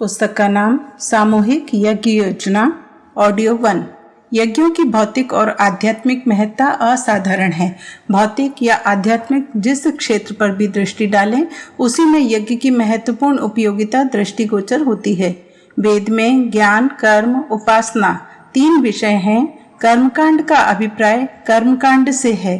पुस्तक का नाम सामूहिक यज्ञ योजना ऑडियो 1। यज्ञों की भौतिक और आध्यात्मिक महत्ता असाधारण है। भौतिक या आध्यात्मिक जिस क्षेत्र पर भी दृष्टि डालें उसी में यज्ञ की महत्वपूर्ण उपयोगिता दृष्टिगोचर होती है। वेद में ज्ञान, कर्म, उपासना 3 विषय हैं। कर्मकांड का अभिप्राय कर्मकांड से है।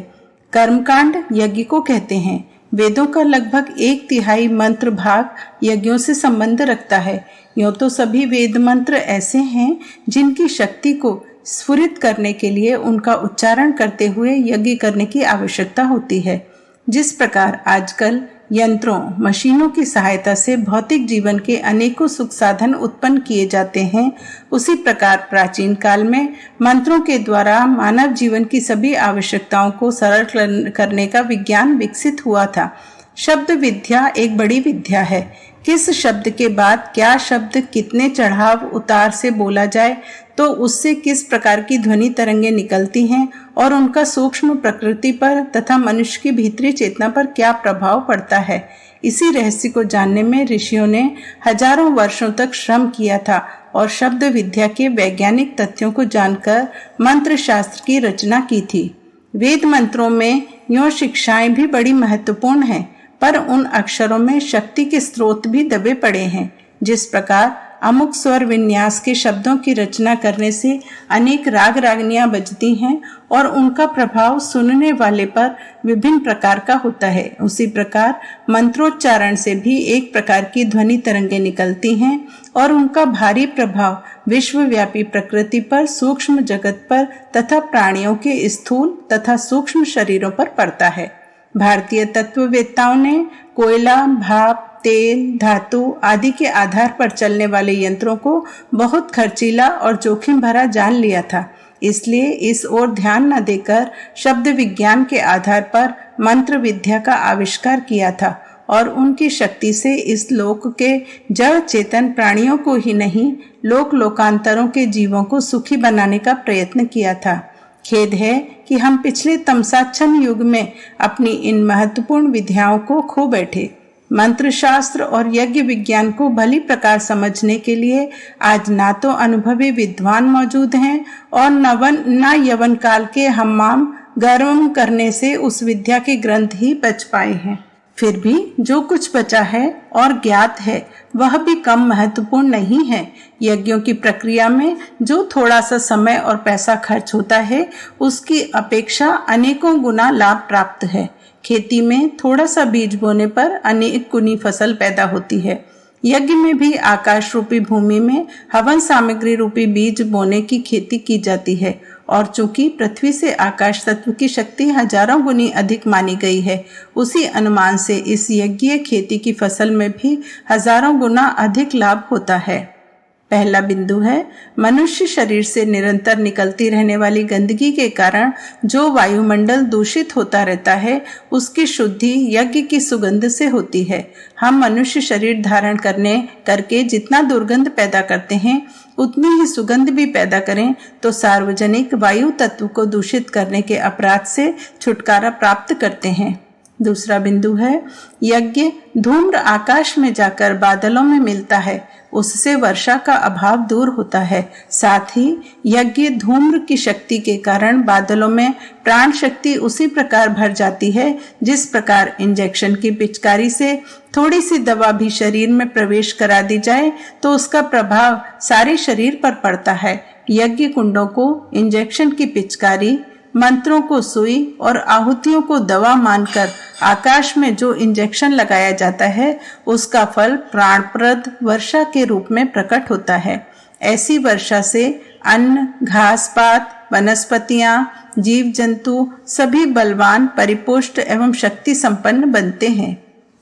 कर्मकांड यज्ञ को कहते हैं। वेदों का लगभग 1/3 मंत्र भाग यज्ञों से संबंध रखता है। यूं तो सभी वेद मंत्र ऐसे हैं जिनकी शक्ति को स्फुरित करने के लिए उनका उच्चारण करते हुए यज्ञ करने की आवश्यकता होती है। जिस प्रकार आजकल यंत्रों, मशीनों की सहायता से भौतिक जीवन के अनेकों सुख साधन उत्पन्न किए जाते हैं, उसी प्रकार प्राचीन काल में मंत्रों के द्वारा मानव जीवन की सभी आवश्यकताओं को सरल करने का विज्ञान विकसित हुआ था। शब्द विद्या एक बड़ी विद्या है। किस शब्द के बाद क्या शब्द कितने चढ़ाव उतार से बोला जाए तो उससे किस प्रकार की ध्वनि तरंगें निकलती हैं और उनका सूक्ष्म प्रकृति पर तथा मनुष्य की भीतरी चेतना पर क्या प्रभाव पड़ता है, इसी रहस्य को जानने में ऋषियों ने हजारों वर्षों तक श्रम किया था और शब्द विद्या के वैज्ञानिक तथ्यों को जानकर मंत्र शास्त्र की रचना की थी। वेद मंत्रों में यूं शिक्षाएं भी बड़ी महत्वपूर्ण हैं, पर उन अक्षरों में शक्ति के स्रोत भी दबे पड़े हैं। जिस प्रकार अमुक स्वर विन्यास के शब्दों की रचना करने से अनेक राग रागनियां बजती हैं और उनका प्रभाव सुनने वाले पर विभिन्न प्रकार का होता है, उसी प्रकार मंत्रोच्चारण से भी एक प्रकार की ध्वनि तरंगें निकलती हैं और उनका भारी प्रभाव विश्वव्यापी प्रकृति पर, सूक्ष्म जगत पर तथा प्राणियों के स्थूल तथा सूक्ष्म शरीरों पर पड़ता है। भारतीय तत्ववेत्ताओं ने कोयला, भाप, तेल, धातु आदि के आधार पर चलने वाले यंत्रों को बहुत खर्चीला और जोखिम भरा जान लिया था। इसलिए इस ओर ध्यान न देकर शब्द विज्ञान के आधार पर मंत्र विद्या का आविष्कार किया था और उनकी शक्ति से इस लोक के जड़ चेतन प्राणियों को ही नहीं, लोक लोकांतरों के जीवों को सुखी बनाने का प्रयत्न किया था। खेद है कि हम पिछले तमसाच्छन्न युग में अपनी इन महत्वपूर्ण विद्याओं को खो बैठे। मंत्र शास्त्र और यज्ञ विज्ञान को भली प्रकार समझने के लिए आज ना तो अनुभवी विद्वान मौजूद हैं और न यवन काल के हम्माम गर्म करने से उस विद्या के ग्रंथ ही बच पाए हैं। फिर भी जो कुछ बचा है और ज्ञात है वह भी कम महत्वपूर्ण नहीं है। यज्ञों की प्रक्रिया में जो थोड़ा सा समय और पैसा खर्च होता है उसकी अपेक्षा अनेकों गुना लाभ प्राप्त है। खेती में थोड़ा सा बीज बोने पर अनेक गुनी फसल पैदा होती है। यज्ञ में भी आकाश रूपी भूमि में हवन सामग्री रूपी बीज बोने की खेती की जाती है और चूंकि पृथ्वी से आकाश तत्व की शक्ति हजारों गुनी अधिक मानी गई है, उसी अनुमान से इस यज्ञीय खेती की फसल में भी हजारों गुना अधिक लाभ होता है। पहला बिंदु है, मनुष्य शरीर से निरंतर निकलती रहने वाली गंदगी के कारण जो वायुमंडल दूषित होता रहता है उसकी शुद्धि यज्ञ की सुगंध से होती है। हम मनुष्य शरीर धारण करके जितना दुर्गंध पैदा करते हैं उतनी ही सुगंध भी पैदा करें तो सार्वजनिक वायु तत्व को दूषित करने के अपराध से छुटकारा प्राप्त करते हैं। दूसरा बिंदु है, यज्ञ धूम्र आकाश में जाकर बादलों में मिलता है, उससे वर्षा का अभाव दूर होता है। साथ ही यज्ञ धूम्र की शक्ति के कारण बादलों में प्राण शक्ति उसी प्रकार भर जाती है जिस प्रकार इंजेक्शन की पिचकारी से थोड़ी सी दवा भी शरीर में प्रवेश करा दी जाए तो उसका प्रभाव सारे शरीर पर पड़ता है। यज्ञ कुंडों को इंजेक्शन की पिचकारी, मंत्रों को सुई और आहुतियों को दवा मानकर आकाश में जो इंजेक्शन लगाया जाता है उसका फल प्राणप्रद वर्षा के रूप में प्रकट होता है। ऐसी वर्षा से अन्न, घास पात, वनस्पतियां, जीव जंतु सभी बलवान, परिपुष्ट एवं शक्ति संपन्न बनते हैं।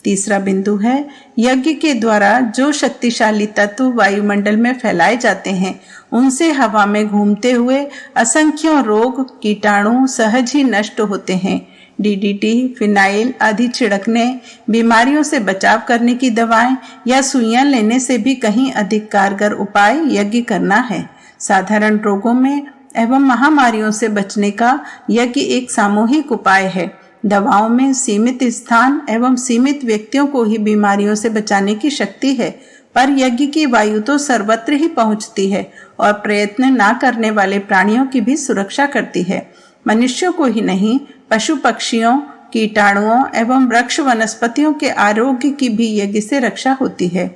तीसरा बिंदु है, यज्ञ के द्वारा जो शक्तिशाली तत्व वायुमंडल में फैलाए जाते हैं उनसे हवा में घूमते हुए असंख्यों रोग कीटाणु सहज ही नष्ट होते हैं। डीडीटी, फिनाइल आदि छिड़कने, बीमारियों से बचाव करने की दवाएं या सुइयां लेने से भी कहीं अधिक कारगर उपाय यज्ञ करना है। साधारण रोगों में एवं महामारियों से बचने का यज्ञ एक सामूहिक उपाय है। दवाओं में सीमित स्थान एवं सीमित व्यक्तियों को ही बीमारियों से बचाने की शक्ति है। पर यज्ञ की वायु तो सर्वत्र ही पहुंचती है और प्रयत्न ना करने वाले प्राणियों की भी सुरक्षा करती है। मनुष्यों को ही नहीं, पशु पक्षियों, कीटाणुओं एवं वृक्ष वनस्पतियों के आरोग्य की भी यज्ञ से रक्षा होती है।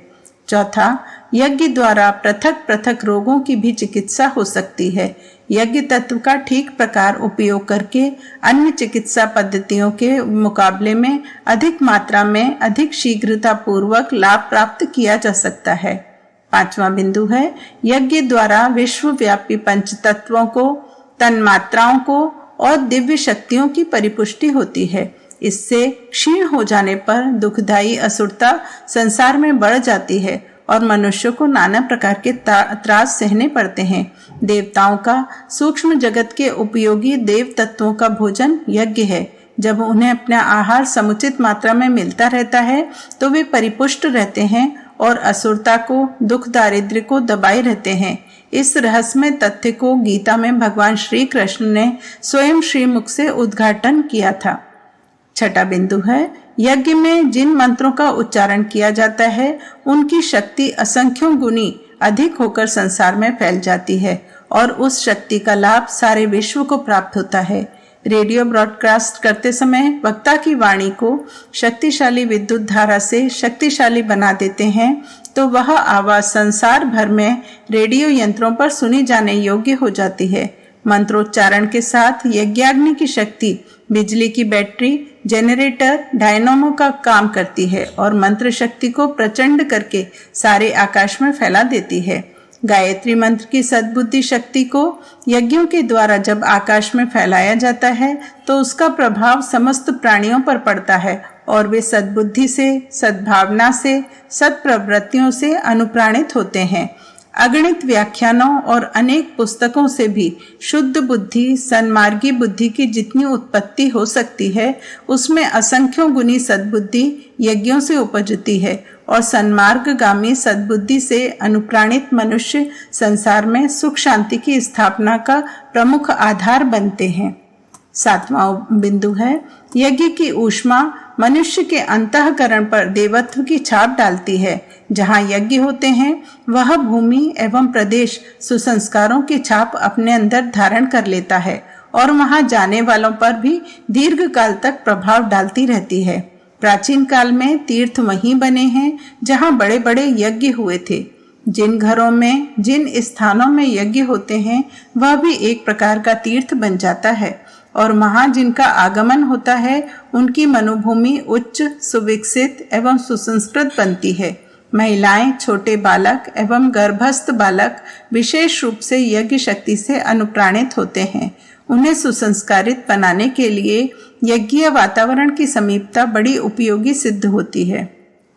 चौथा, यज्ञ द्वारा पृथक पृथक रोगों की भी चिकित्सा हो सकती है। यज्ञ तत्व का ठीक प्रकार उपयोग करके अन्य चिकित्सा पद्धतियों के मुकाबले में अधिक मात्रा में अधिक शीघ्रता पूर्वक लाभ प्राप्त किया जा सकता है। पांचवा बिंदु है, यज्ञ द्वारा विश्वव्यापी पंच तत्वों को, तन्मात्राओं को और दिव्य शक्तियों की परिपुष्टि होती है। इससे क्षीण हो जाने पर दुखदायी असुरता संसार में बढ़ जाती है और मनुष्य को नाना प्रकार के त्रास सहने पड़ते हैं। देवताओं का सूक्ष्म जगत के उपयोगी देव तत्वों का भोजन यज्ञ है। जब उन्हें अपना आहार समुचित मात्रा में मिलता रहता है तो वे परिपुष्ट रहते हैं और असुरता को, दुख दारिद्र्य को दबाए रहते हैं। इस रहस्यमय तथ्य को गीता में भगवान श्री कृष्ण ने स्वयं श्रीमुख से उद्घाटन किया था। छठा बिंदु है, यज्ञ में जिन मंत्रों का उच्चारण किया जाता है उनकी शक्ति असंख्यों गुनी अधिक होकर संसार में फैल जाती है और उस शक्ति का लाभ सारे विश्व को प्राप्त होता है। रेडियो ब्रॉडकास्ट करते समय वक्ता की वाणी को शक्तिशाली विद्युत धारा से शक्तिशाली बना देते हैं तो वह आवाज संसार भर में रेडियो यंत्रों पर सुनी जाने योग्य हो जाती है। मंत्रोच्चारण के साथ यज्ञाग्नि की शक्ति बिजली की बैटरी, जेनरेटर, डायनामो का काम करती है और मंत्र शक्ति को प्रचंड करके सारे आकाश में फैला देती है। गायत्री मंत्र की सद्बुद्धि शक्ति को यज्ञों के द्वारा जब आकाश में फैलाया जाता है तो उसका प्रभाव समस्त प्राणियों पर पड़ता है और वे सद्बुद्धि से, सद्भावना से, सत्प्रवृत्तियों से अनुप्राणित होते हैं। अगणित व्याख्यानों और अनेक पुस्तकों से भी शुद्ध बुद्धि, सन्मार्गी बुद्धि की जितनी उत्पत्ति हो सकती है उसमें असंख्यों गुनी सद्बुद्धि यज्ञों से उपजती है और सन्मार्गगामी सद्बुद्धि से अनुप्राणित मनुष्य संसार में सुख शांति की स्थापना का प्रमुख आधार बनते हैं। सातवां बिंदु है, यज्ञ की ऊष्मा मनुष्य के अंतःकरण पर देवत्व की छाप डालती है। जहाँ यज्ञ होते हैं वह भूमि एवं प्रदेश सुसंस्कारों की छाप अपने अंदर धारण कर लेता है और वहाँ जाने वालों पर भी दीर्घ काल तक प्रभाव डालती रहती है। प्राचीन काल में तीर्थ वहीं बने हैं जहाँ बड़े बड़े यज्ञ हुए थे। जिन घरों में, जिन स्थानों में यज्ञ होते हैं वह भी एक प्रकार का तीर्थ बन जाता है और वहाँ जिनका आगमन होता है उनकी मनोभूमि उच्च, सुविकसित एवं सुसंस्कृत बनती है। महिलाएं, छोटे बालक एवं गर्भस्थ बालक विशेष रूप से यज्ञ शक्ति से अनुप्राणित होते हैं। उन्हें सुसंस्कारित बनाने के लिए यज्ञीय वातावरण की समीपता बड़ी उपयोगी सिद्ध होती है।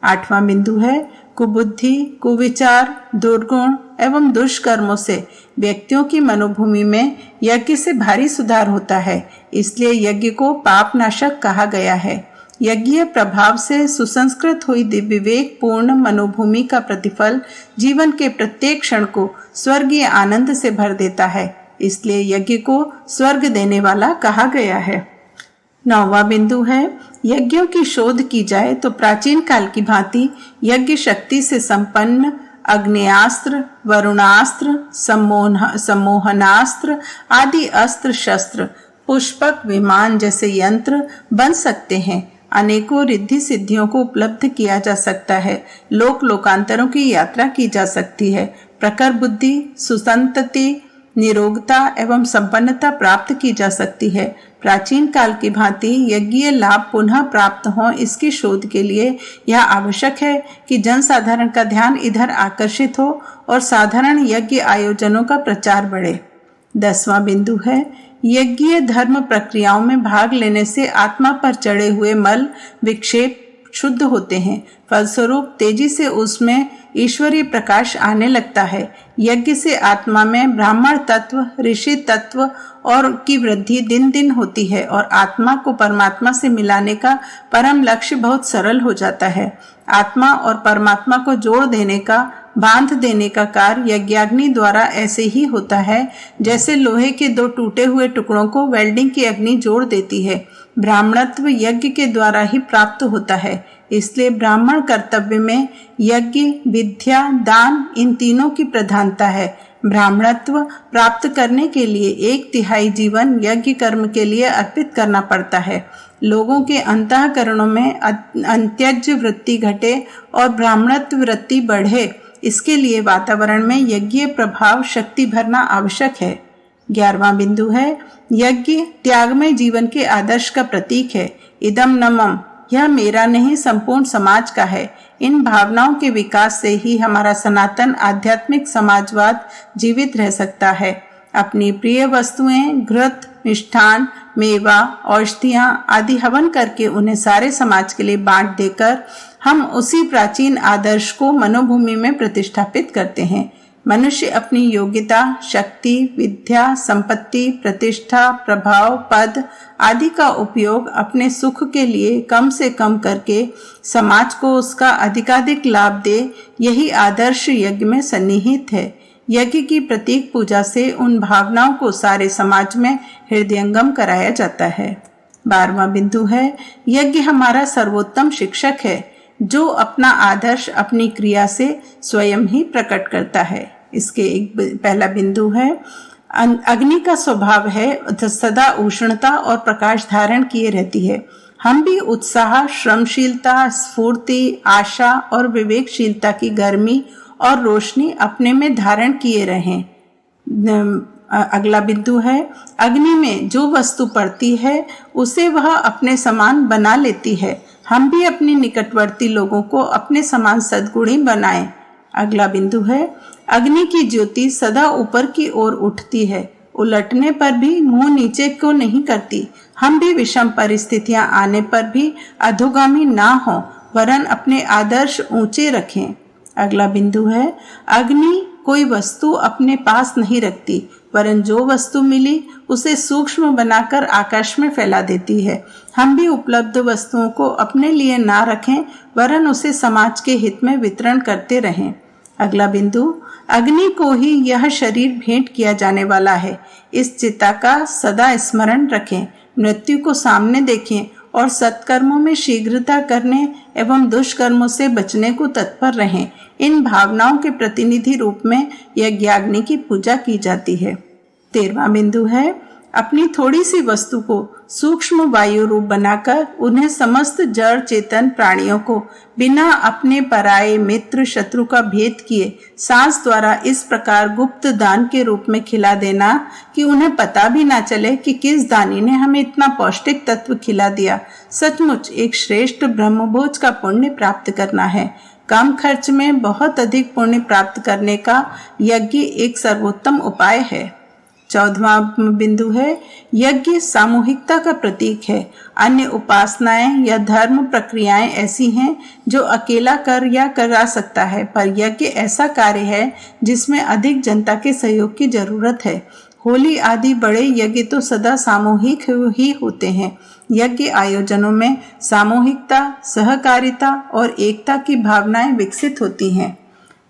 आठवां बिंदु है, कुबुद्धि, कुविचार, दुर्गुण एवं दुष्कर्मों से व्यक्तियों की मनोभूमि में यज्ञ से भारी सुधार होता है, इसलिए यज्ञ को पापनाशक कहा गया है। यज्ञीय प्रभाव से सुसंस्कृत हुई विवेक पूर्ण मनोभूमि का प्रतिफल जीवन के प्रत्येक क्षण को स्वर्गीय आनंद से भर देता है, इसलिए यज्ञ को स्वर्ग देने वाला कहा गया है। नौवां बिंदु है, यज्ञों की शोध की जाए तो प्राचीन काल की भांति यज्ञ शक्ति से संपन्न अग्नेयास्त्र, वरुणास्त्र, सम्मोहनास्त्र आदि अस्त्र शस्त्र, पुष्पक, विमान जैसे यंत्र बन सकते हैं। अनेकों रिद्धि सिद्धियों को उपलब्ध किया जा सकता है। लोक लोकांतरों की यात्रा की जा सकती है। प्रखर बुद्धि, सुसंतति, निरोगता एवं संपन्नता प्राप्त की जा सकती है। प्राचीन काल की भांति यज्ञीय लाभ पुनः प्राप्त हों, इसकी शोध के लिए यह आवश्यक है कि जनसाधारण का ध्यान इधर आकर्षित हो और साधारण यज्ञ आयोजनों का प्रचार बढ़े। 10वां बिंदु है, यज्ञीय धर्म प्रक्रियाओं में भाग लेने से आत्मा पर चढ़े हुए मल विक्षेप शुद्ध होते हैं, फलस्वरूप तेजी से उसमें ईश्वरीय प्रकाश आने लगता है। यज्ञ से आत्मा में ब्राह्मण तत्व, ऋषि तत्व और की वृद्धि दिन दिन होती है और आत्मा को परमात्मा से मिलाने का परम लक्ष्य बहुत सरल हो जाता है। आत्मा और परमात्मा को जोड़ देने का, बांध देने का कार्य यज्ञाग्नि द्वारा ऐसे ही होता है जैसे लोहे के दो टूटे हुए टुकड़ों को वेल्डिंग की अग्नि जोड़ देती है। ब्राह्मणत्व यज्ञ के द्वारा ही प्राप्त होता है। इसलिए ब्राह्मण कर्तव्य में यज्ञ, विद्या, दान इन तीनों की प्रधानता है। ब्राह्मणत्व प्राप्त करने के लिए 1/3 जीवन यज्ञ कर्म के लिए अर्पित करना पड़ता है। लोगों के अंतःकरणों में अंत्यज वृत्ति घटे और ब्राह्मणत्व वृत्ति बढ़े, इसके लिए वातावरण में यज्ञ प्रभाव शक्ति भरना आवश्यक है। 11वां बिंदु है, यज्ञ त्यागमय जीवन के आदर्श का प्रतीक है। इदम न मम, यह मेरा नहीं संपूर्ण समाज का है। इन भावनाओं के विकास से ही हमारा सनातन आध्यात्मिक समाजवाद जीवित रह सकता है। अपनी प्रिय वस्तुएं, घृत, मिष्ठान, मेवा, औषधियां आदि हवन करके उन्हें सारे समाज के लिए बांट देकर हम उसी प्राचीन आदर्श को मनोभूमि में प्रतिष्ठापित करते हैं। मनुष्य अपनी योग्यता, शक्ति, विद्या, संपत्ति, प्रतिष्ठा, प्रभाव, पद आदि का उपयोग अपने सुख के लिए कम से कम करके समाज को उसका अधिकाधिक लाभ दे, यही आदर्श यज्ञ में सन्निहित है। यज्ञ की प्रतीक पूजा से उन भावनाओं को सारे समाज में हृदयंगम कराया जाता है। 12वां बिंदु है, यज्ञ हमारा सर्वोत्तम शिक्षक है, जो अपना आदर्श अपनी क्रिया से स्वयं ही प्रकट करता है। इसके पहला बिंदु है, अग्नि का स्वभाव है सदा उष्णता और प्रकाश धारण किए रहती है। हम भी उत्साह, श्रमशीलता, स्फूर्ति, आशा और विवेकशीलता की गर्मी और रोशनी अपने में धारण किए रहें। अगला बिंदु है, अग्नि में जो वस्तु पड़ती है उसे वह अपने समान बना लेती है। हम भी अपने निकटवर्ती लोगों को अपने समान सद्गुणी बनाएं। अगला बिंदु है, अग्नि की ज्योति सदा ऊपर की ओर उठती है, उलटने पर भी मुंह नीचे को नहीं करती। हम भी विषम परिस्थितियां आने पर भी अधोगामी ना हो, वरन अपने आदर्श ऊंचे रखें। अगला बिंदु है, अग्नि कोई वस्तु अपने पास नहीं रखती, वरन जो वस्तु मिली उसे सूक्ष्म बनाकर आकाश में फैला देती है। हम भी उपलब्ध वस्तुओं को अपने लिए ना रखें, वरन उसे समाज के हित में वितरण करते रहें। अगला बिंदु, अग्नि को ही यह शरीर भेंट किया जाने वाला है। इस चिता का सदा स्मरण रखें, मृत्यु को सामने देखें और सत्कर्मों में शीघ्रता करने एवं दुष्कर्मों से बचने को तत्पर रहें। इन भावनाओं के प्रतिनिधि रूप में यज्ञाग्नि की पूजा की जाती है। 13वां बिंदु है, अपनी थोड़ी सी वस्तु को सूक्ष्म वायु रूप बनाकर उन्हें समस्त जड़ चेतन प्राणियों को बिना अपने पराये मित्र शत्रु का भेद किए सांस द्वारा इस प्रकार गुप्त दान के रूप में खिला देना कि उन्हें पता भी ना चले कि किस दानी ने हमें इतना पौष्टिक तत्व खिला दिया, सचमुच एक श्रेष्ठ ब्रह्मभोज का पुण्य प्राप्त करना है। कम खर्च में बहुत अधिक पुण्य प्राप्त करने का यज्ञ एक सर्वोत्तम उपाय है। 14वां बिंदु है, यज्ञ सामूहिकता का प्रतीक है। अन्य उपासनाएं या धर्म प्रक्रियाएं ऐसी हैं जो अकेला कर या करा सकता है, पर यज्ञ ऐसा कार्य है जिसमें अधिक जनता के सहयोग की जरूरत है। होली आदि बड़े यज्ञ तो सदा सामूहिक ही होते हैं। यज्ञ आयोजनों में सामूहिकता, सहकारिता और एकता की भावनाएं विकसित होती हैं।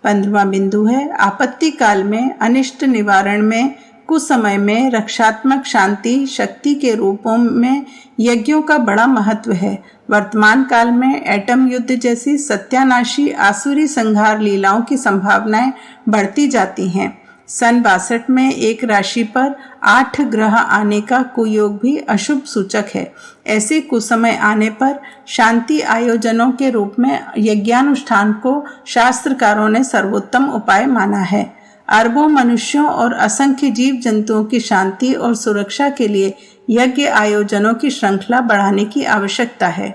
15वां बिंदु है, आपत्ति काल में अनिष्ट निवारण में कुछ समय में रक्षात्मक शांति शक्ति के रूपों में यज्ञों का बड़ा महत्व है। वर्तमान काल में एटम युद्ध जैसी सत्यानाशी आसुरी संहार लीलाओं की संभावनाएं बढ़ती जाती हैं। सन 62 में एक राशि पर 8 ग्रह आने का कुयोग भी अशुभ सूचक है। ऐसे कुसमय आने पर शांति आयोजनों के रूप में यज्ञानुष्ठान को शास्त्रकारों ने सर्वोत्तम उपाय माना है। अरबों मनुष्यों और असंख्य जीव जंतुओं की शांति और सुरक्षा के लिए यज्ञ आयोजनों की श्रृंखला बढ़ाने की आवश्यकता है।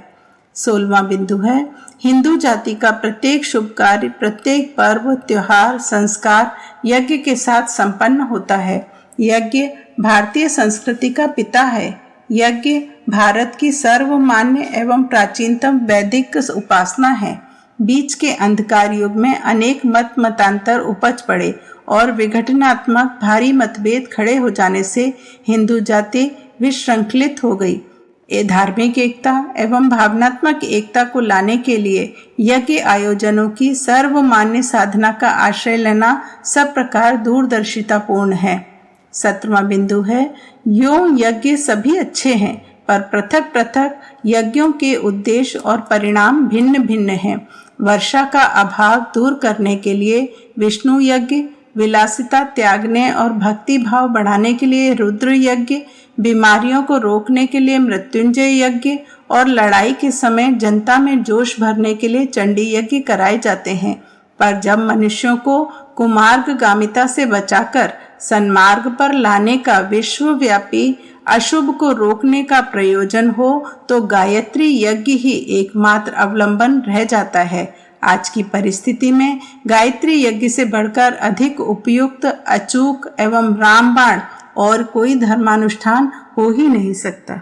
16वां बिंदु है, हिंदू जाति का प्रत्येक शुभ कार्य, प्रत्येक पर्व, त्योहार, संस्कार यज्ञ के साथ संपन्न होता है। यज्ञ भारतीय संस्कृति का पिता है। यज्ञ भारत की सर्वमान्य एवं प्राचीनतम वैदिक उपासना है। बीच के अंधकार युग में अनेक मतांतर उपज पड़े और विघटनात्मक भारी मतभेद खड़े हो जाने से हिंदू जाति विश्रंखलित हो गई। धार्मिक एकता एवं भावनात्मक एकता को लाने के लिए यज्ञ आयोजनों की सर्वमान्य साधना का आश्रय लेना सब प्रकार दूरदर्शितापूर्ण है। 17वां बिंदु है, यो यज्ञ सभी अच्छे हैं, पर पृथक पृथक यज्ञों के उद्देश्य और परिणाम भिन्न भिन्न हैं। वर्षा का अभाव दूर करने के लिए विष्णु यज्ञ, विलासिता त्यागने और भक्ति भाव बढ़ाने के लिए रुद्र यज्ञ, बीमारियों को रोकने के लिए मृत्युंजय यज्ञ और लड़ाई के समय जनता में जोश भरने के लिए चंडी यज्ञ कराए जाते हैं। पर जब मनुष्यों को कुमार्गगामिता से बचाकर सन्मार्ग पर लाने का विश्वव्यापी अशुभ को रोकने का प्रयोजन हो तो गायत्री यज्ञ ही एकमात्र अवलंबन रह जाता है। आज की परिस्थिति में गायत्री यज्ञ से बढ़कर अधिक उपयुक्त, अचूक एवं रामबाण और कोई धर्मानुष्ठान हो ही नहीं सकता।